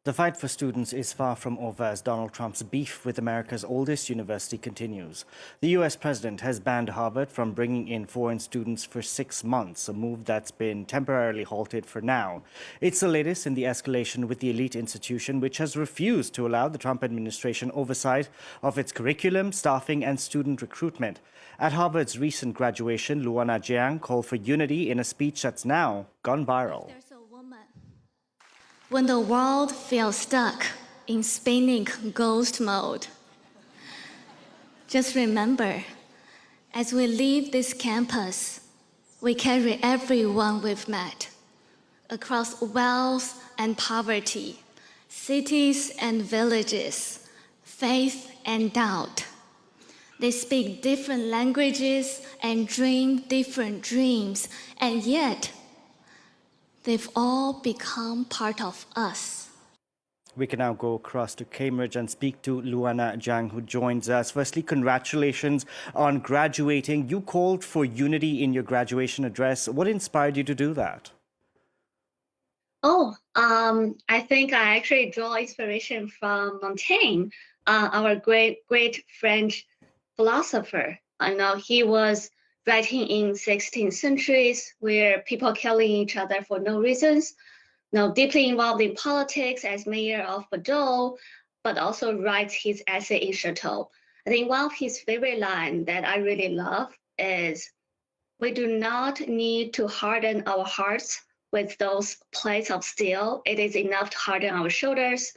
The fight for students is far from over as Donald Trump's beef with America's oldest university continues. The U.S. president has banned Harvard from bringing in foreign students for 6 months, a move that's been temporarily halted for now. It's the latest in the escalation with the elite institution, which has refused to allow the Trump administration oversight of its curriculum, staffing, and student recruitment. At Harvard's recent graduation, Luana Jiang called for unity in a speech that's now gone viral. When the world feels stuck in spinning ghost mode, just remember, as we leave this campus, we carry everyone we've met across wealth and poverty, cities and villages, faith and doubt. They speak different languages and dream different dreams, and yet they've all become part of us. We can now go across to Cambridge and speak to Luana Jiang, who joins us. Firstly, congratulations on graduating. You called for unity in your graduation address. What inspired you to do that? I think I actually draw inspiration from Montaigne, our great French philosopher. I know he was writing in 16th centuries where people killing each other for no reasons, deeply involved in politics as mayor of Bordeaux, but also writes his essay in Chateau. I think one of his favorite lines that I really love is, "We do not need to harden our hearts with those plates of steel. It is enough to harden our shoulders.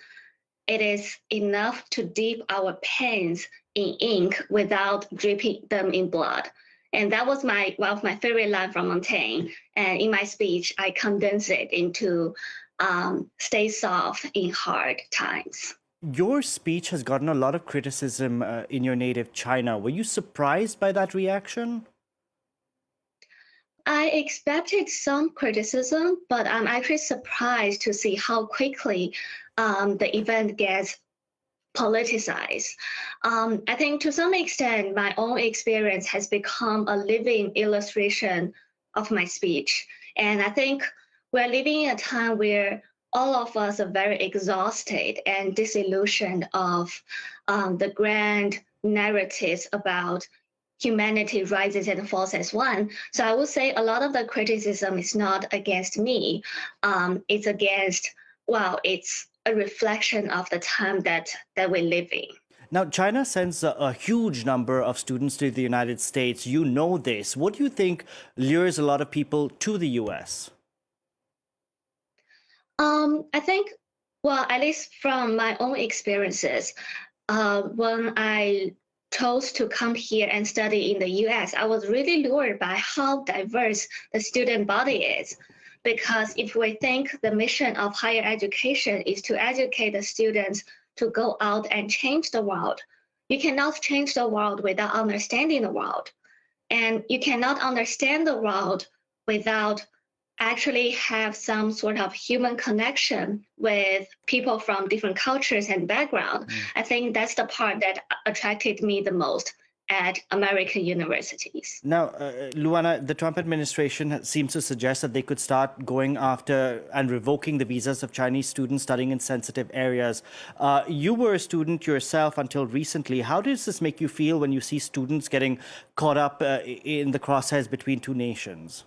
It is enough to dip our pens in ink without dripping them in blood." And that was one of my favorite lines from Montaigne. And in my speech, I condense it into stay soft in hard times. Your speech has gotten a lot of criticism in your native China. Were you surprised by that reaction? I expected some criticism, but I'm actually surprised to see how quickly the event gets politicized. I think to some extent, my own experience has become a living illustration of my speech. And I think we're living in a time where all of us are very exhausted and disillusioned of the grand narratives about humanity rises and falls as one. So I would say a lot of the criticism is not against me. It's against, it's a reflection of the time that we live in. Now, China sends a huge number of students to the United States. You know this. What do you think lures a lot of people to the US? I think, at least from my own experiences, when I chose to come here and study in the US, I was really lured by how diverse the student body is. Because if we think the mission of higher education is to educate the students to go out and change the world, you cannot change the world without understanding the world. And you cannot understand the world without actually have some sort of human connection with people from different cultures and background. I think that's the part that attracted me the most at American universities. Now, Luana, the Trump administration seems to suggest that they could start going after and revoking the visas of Chinese students studying in sensitive areas. You were a student yourself until recently. How does this make you feel when you see students getting caught up in the crosshairs between two nations?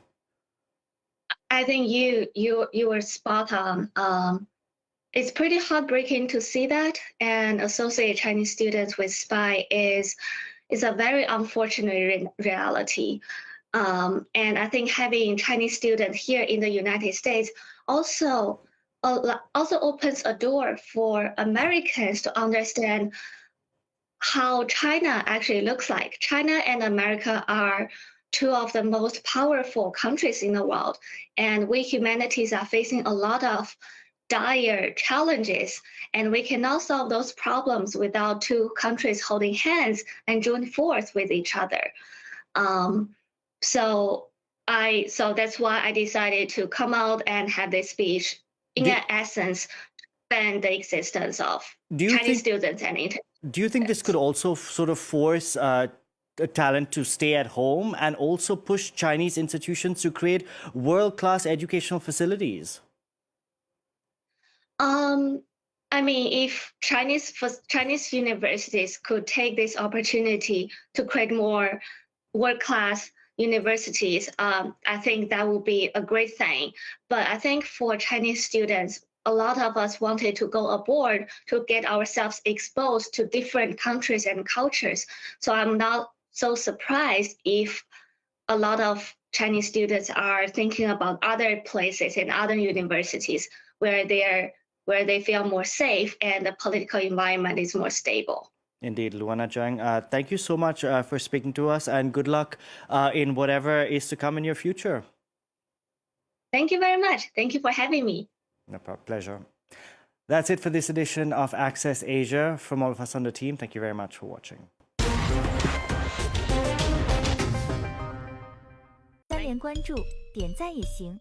I think you were spot on. It's pretty heartbreaking to see that and associate Chinese students with spy is a very unfortunate reality. And I think having Chinese students here in the United States also opens a door for Americans to understand how China actually looks like. China and America are two of the most powerful countries in the world. And we humanities are facing a lot of dire challenges, and we cannot solve those problems without two countries holding hands and join force with each other. So that's why I decided to come out and have this speech. In essence, ban the existence of Chinese students and internet. Do you think this could also sort of force talent to stay at home and also push Chinese institutions to create world-class educational facilities? I mean, if Chinese universities could take this opportunity to create more world-class universities, I think that would be a great thing. But I think for Chinese students, a lot of us wanted to go abroad to get ourselves exposed to different countries and cultures. So I'm not so surprised if a lot of Chinese students are thinking about other places and other universities where they feel more safe and the political environment is more stable. Indeed, Luana Jiang, thank you so much for speaking to us, and good luck in whatever is to come in your future. Thank you very much. Thank you for having me. No problem. Pleasure. That's it for this edition of Access Asia. From all of us on the team, thank you very much for watching. 3连关注，点赞也行。